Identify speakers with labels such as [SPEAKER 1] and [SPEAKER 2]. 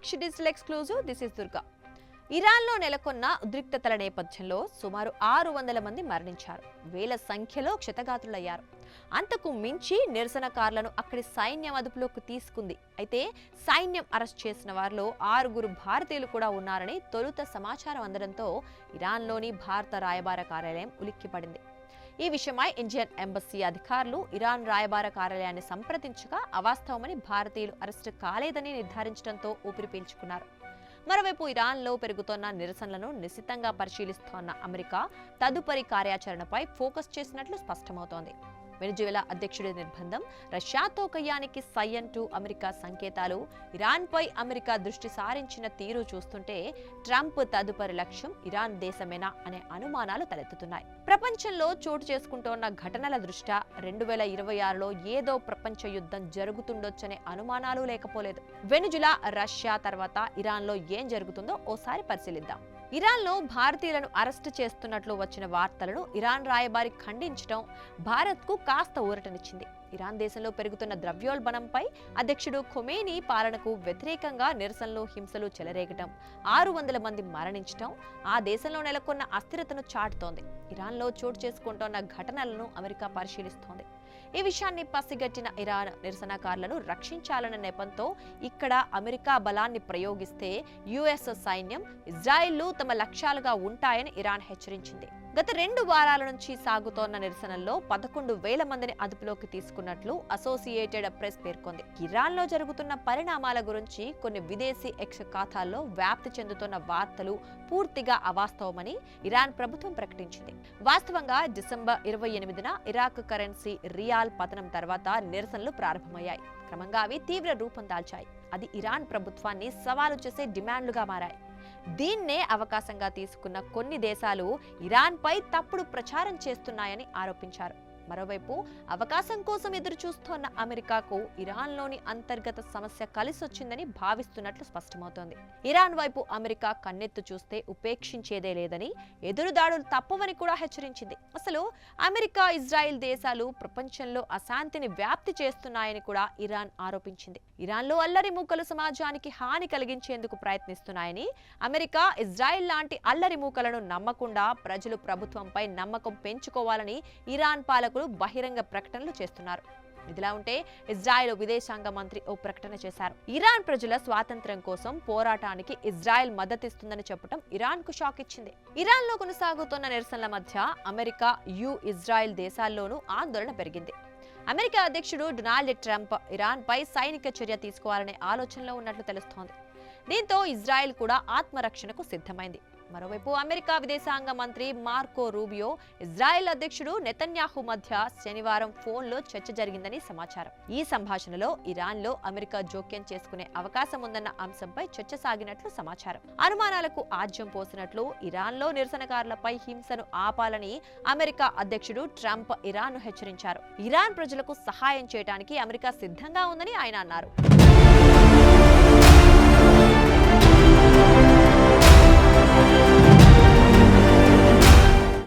[SPEAKER 1] Daksha digital exclusive. This is Durga. ఇరాన్లో నెలకొన్న ఉద్రిక్తతల నేపథ్యంలో సుమారు 600 మంది మరణించారు. వేల సంఖ్యలో క్షతగాత్రులయ్యారు. అంతకు మించి నిరసనకారులను అక్కడి సైన్యం అదుపులోకి తీసుకుంది. అయితే సైన్యం అరెస్ట్ చేసిన వారిలో 6 భారతీయులు కూడా ఉన్నారని తొలుత సమాచారం అందడంతో ఇరాన్లోని భారత రాయబార కార్యాలయం ఉలిక్కిపడింది. ఈ విషయమై ఇండియన్ ఎంబసీ అధికారులు ఇరాన్ రాయబార కార్యాలయాన్ని సంప్రదించగా అవాస్తవమని, భారతీయులు అరెస్టు కాలేదని నిర్ధారించడంతో ఊపిరి పీల్చుకున్నారు. మరోవైపు ఇరాన్లో పెరుగుతున్న నిరసనలను నిశితంగా పరిశీలిస్తోన్న అమెరికా తదుపరి కార్యాచరణపై ఫోకస్ చేసినట్లు స్పష్టమవుతోంది. వెనిజువెలా అధ్యక్షుడి నిర్బంధం, రష్యాతో కయ్యానికి సై అంటూ అమెరికా సంకేతాలు, ఇరాన్పై అమెరికా దృష్టి సారించిన తీరు చూస్తుంటే ట్రంప్ తదుపరి లక్ష్యం ఇరాన్ దేశమేనా అనే అనుమానాలు తలెత్తుతున్నాయి. ప్రపంచంలో చోటు చేసుకుంటోన్న ఘటనల దృష్ట్యా 2026లో ఏదో ప్రపంచ యుద్ధం జరుగుతుండొచ్చనే అనుమానాలు లేకపోలేదు. వెనిజులా, రష్యా తర్వాత ఇరాన్లో ఏం జరుగుతుందో ఓసారి పరిశీలిద్దాం. ఇరాన్లో భారతీయులను అరెస్టు చేస్తున్నట్లు వచ్చిన వార్తలను ఇరాన్ రాయబారి ఖండించడం భారత్కు కాస్త ఊరటనిచ్చింది. ఇరాన్ దేశంలో పెరుగుతున్న ద్రవ్యోల్బణంపై అధ్యక్షుడు ఖొమేనీ పాలనకు వ్యతిరేకంగా నిరసనలు, హింసలు చెలరేగటం, 600 మంది మరణించడం ఆ దేశంలో నెలకొన్న అస్థిరతను చాటుతోంది. ఇరాన్లో చోటు చేసుకుంటోన్న ఘటనలను అమెరికా పరిశీలిస్తోంది. ఈ విషయాన్ని పసిగట్టిన ఇరాన్ నిరసనకారులను రక్షించాలన్న నెపంతో ఇక్కడ అమెరికా బలాన్ని ప్రయోగిస్తే యుఎస్ సైన్యం, ఇజ్రాయెల్లు తమ లక్ష్యాలుగా ఉంటాయని ఇరాన్ హెచ్చరించింది. గత 2 వారాల నుంచి సాగుతోన్న నిరసనల్లో 11,000 మందిని అదుపులోకి తీసుకున్నట్లు అసోసియేటెడ్ ప్రెస్ పేర్కొంది. ఇరాన్లో జరుగుతున్న పరిణామాల గురించి కొన్ని విదేశీ ఎక్స్ ఖాతాల్లో వ్యాప్తి చెందుతున్న వార్తలు పూర్తిగా అవాస్తవమని ఇరాన్ ప్రభుత్వం ప్రకటించింది. వాస్తవంగా డిసెంబర్ 28న ఇరాక్ కరెన్సీ రియాల్ పతనం తర్వాత నిరసనలు ప్రారంభమయ్యాయి. క్రమంగా అవి తీవ్ర రూపం దాల్చాయి. అది ఇరాన్ ప్రభుత్వాన్ని సవాలు చేసే డిమాండ్లుగా మారాయి. దీన్నే అవకాశంగా తీసుకున్న కొన్ని దేశాలు ఇరాన్పై తప్పుడు ప్రచారం చేస్తున్నాయని ఆరోపించారు. మరోవైపు అవకాశం కోసం ఎదురు చూస్తోన్న అమెరికాకు ఇరాన్లోని అంతర్గత సమస్య కలిసొచ్చిందని భావిస్తున్నట్లు స్పష్టమవుతోంది. ఇరాన్ వైపు అమెరికా కన్నెత్తు చూస్తే ఉపేక్షించేదే లేదని, ఎదురుదాడులు తప్పవని కూడా హెచ్చరించింది. అసలు అమెరికా, ఇజ్రాయెల్ దేశాలు ప్రపంచంలో అశాంతిని వ్యాప్తి చేస్తున్నాయని కూడా ఇరాన్ ఆరోపించింది. ఇరాన్లో అల్లరి మూకలు సమాజానికి హాని కలిగించేందుకు ప్రయత్నిస్తున్నాయని, అమెరికా, ఇజ్రాయెల్ లాంటి అల్లరి మూకలను నమ్మకుండా ప్రజలు ప్రభుత్వంపై నమ్మకం పెంచుకోవాలని ఇరాన్ పాలకులు బహిరంగ ప్రకటనలు చేస్తున్నారు. ఇదిలా ఉంటే ఇజ్రాయెల్ విదేశాంగ మంత్రి ఓ ప్రకటన చేశారు. ఇరాన్ ప్రజల స్వాతంత్ర్యం కోసం పోరాటానికి ఇజ్రాయెల్ మద్దతిస్తుందని చెప్పడం ఇరాన్ కు షాక్ ఇచ్చింది. ఇరాన్ లో కొనసాగుతున్న నిరసనల మధ్య అమెరికా, ఇజ్రాయెల్ దేశాల్లోనూ ఆందోళన పెరిగింది. అమెరికా అధ్యక్షుడు డొనాల్డ్ ట్రంప్ ఇరాన్ పై సైనిక చర్య తీసుకోవాలనే ఆలోచనలో ఉన్నట్లు తెలుస్తోంది. దీంతో ఇజ్రాయెల్ కూడా ఆత్మరక్షణకు సిద్ధమైంది. మరోవైపు అమెరికా విదేశాంగ మంత్రి మార్కో రూబియో, ఇజ్రాయెల్ అధ్యక్షుడు నెతన్యాహు మధ్య శనివారం ఫోన్లో చర్చ జరిగిందని సమాచారం. ఈ సంభాషణలో ఇరాన్లో అమెరికా జోక్యం చేసుకునే అవకాశం ఉందన్న అంశంపై చర్చ సాగినట్లు సమాచారం. అనుమానాలకు ఆజ్యం పోసినట్లు ఇరాన్లో నిరసనకారులపై హింసను ఆపాలని అమెరికా అధ్యక్షుడు ట్రంప్ ఇరాన్ను హెచ్చరించారు. ఇరాన్ ప్రజలకు సహాయం చేయడానికి అమెరికా సిద్ధంగా ఉందని ఆయన అన్నారు.